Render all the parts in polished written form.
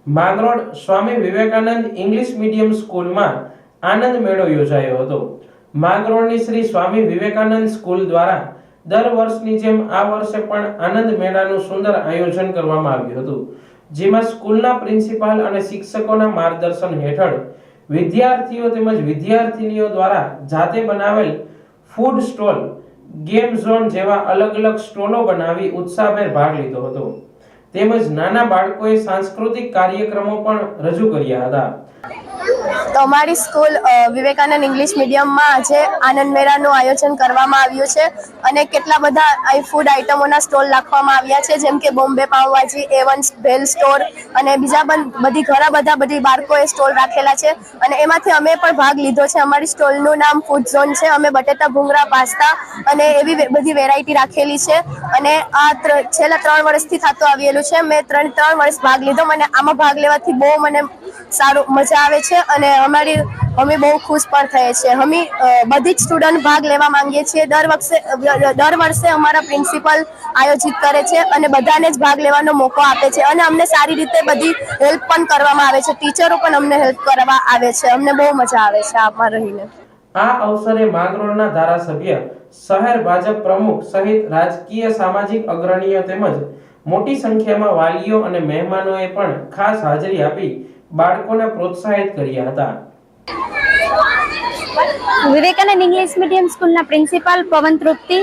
Mangrol Swami Vivekananda English medium સ્કૂલમાં આનંદ મેળો યોજાયો હતો। માંગરોળની શ્રી સ્વામી વિવેકાનંદ સ્કૂલ દ્વારા દર વર્ષની જેમ આ વર્ષે પણ આનંદ મેળાનું સુંદર આયોજન કરવામાં આવ્યું હતું, જેમાં સ્કૂલના પ્રિન્સિપાલ અને શિક્ષકોના માર્ગદર્શન હેઠળ વિદ્યાર્થીઓ તેમજ વિદ્યાર્થીનીઓ દ્વારા જાતે બનાવેલ ફૂડ સ્ટોલ, ગેમ ઝોન જેવા અલગ અલગ સ્ટોલો બનાવી ઉત્સાહભેર ભાગ લીધો હતો, તેમજ નાના બાળકોએ સાંસ્કૃતિક કાર્યક્રમો પણ રજૂ કર્યા હતા। તો અમારી સ્કૂલ વિવેકાનંદ ઇંગ્લિશ મીડિયમમાં આજે આનંદ મેળાનું આયોજન કરવામાં આવ્યું છે અને કેટલા બધા અહીં ફૂડ આઇટમોના સ્ટોલ રાખવામાં આવ્યા છે, જેમ કે બોમ્બે પાઉંભાજી, A1 ભેલ સ્ટોર અને બીજા બધી બાળકોએ સ્ટોલ રાખેલા છે અને એમાંથી અમે પણ ભાગ લીધો છે। અમારી સ્ટોલનું નામ ફૂડ ઝોન છે। અમે બટેટા ભૂંગળા, પાસ્તા અને એવી બધી વેરાયટી રાખેલી છે અને આ છેલ્લા 3 વર્ષથી થતું આવેલું છે। મેં 3 વર્ષ ભાગ લીધો। મને આમાં ભાગ લેવાથી બહુ મને સારું મજા આવે છે અને અમે બહુ ખુશ પણ થઈએ છીએ। અમે બધી જ સ્ટુડન્ટ ભાગ લેવા માંગીએ છીએ। દર વર્ષે અમારા પ્રિન્સિપલ આયોજિત કરે છે અને બધાને જ ભાગ લેવાનો મોકો આપે છે અને અમને સારી રીતે બધી હેલ્પ પણ કરવામાં આવે છે। ટીચરો પણ અમને હેલ્પ કરવા આવે છે। અમને બહુ મજા આવે છે આમાં રહીને। આ અવસરે માંગરોળના ધારાસભ્ય, શહેર ભાજપ પ્રમુખ સહિત રાજકીય સામાજિક અગ્રણીઓ તેમજ મોટી સંખ્યામાં વાલીઓ અને મહેમાનોએ પણ ખાસ હાજરી આપી બાળકોને પ્રોત્સાહિત કર્યા હતા। વિવેકાનંદ ઇંગ્લિશ મીડિયમ સ્કૂલના પ્રિન્સિપાલ પવન તૃપ્તિ,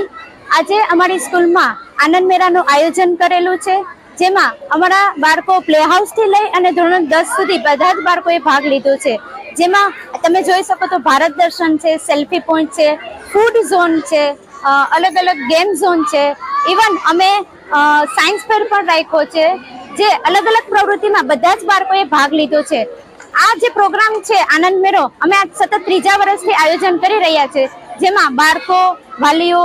આજે અમારી સ્કૂલમાં આનંદ મેળાનું આયોજન કરેલું છે, જેમાં અમારા બાળકો પ્લે હાઉસથી લઈ અને ધોરણ 10 સુધી બધા જ બાળકોએ ભાગ લીધો છે। જેમાં તમે જોઈ શકો તો ભારત દર્શન છે, સેલ્ફી પોઈન્ટ છે, ફૂડ ઝોન છે, અલગ અલગ ગેમ ઝોન છે, ઇવન અમે સાયન્સ ફેર પણ રાખ્યો છે, જે અલગ અલગ પ્રવૃત્તિમાં બધા જ બાળકોએ ભાગ લીધો છે। આ જે પ્રોગ્રામ છે આનંદ મેળો, અમે આ સતત 3જા વર્ષથી આયોજન કરી રહ્યા છે, જેમાં બાળકો, વાલીઓ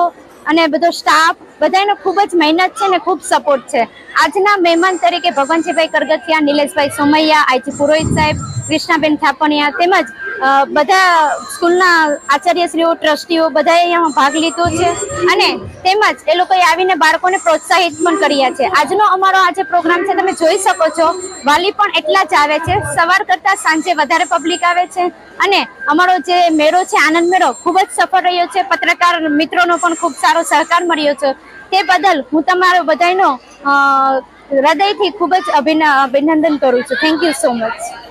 અને બધો સ્ટાફ બધાનો ખૂબ જ મહેનત છે અને ખૂબ સપોર્ટ છે। આજના મહેમાન તરીકે ભગવાનજીભાઈ કરગથિયા, નિલેશભાઈ સોમૈયા, આઈજી પુરોહિત સાહેબ, કૃષ્ણાબેન થાપણિયા તેમજ બધા સ્કૂલના આચાર્યશ્રીઓ, ટ્રસ્ટીઓ બધાએ અહીંયા ભાગ લીધો છે અને તેમજ એ લોકોએ આવીને બાળકોને પ્રોત્સાહિત પણ કર્યા છે। આજનો અમારો આ જે પ્રોગ્રામ છે તમે જોઈ શકો છો, વાલી પણ એટલા જ આવે છે। સવાર કરતાં સાંજે વધારે પબ્લિક આવે છે અને અમારો જે મેળો છે આનંદ મેળો ખૂબ જ સફળ રહ્યો છે। પત્રકાર મિત્રોનો પણ ખૂબ સારો સહકાર મળ્યો છે, તે બદલ હું તમારો બધાનો હૃદયથી ખૂબ જ અભિનંદન કરું છું। Thank you so much.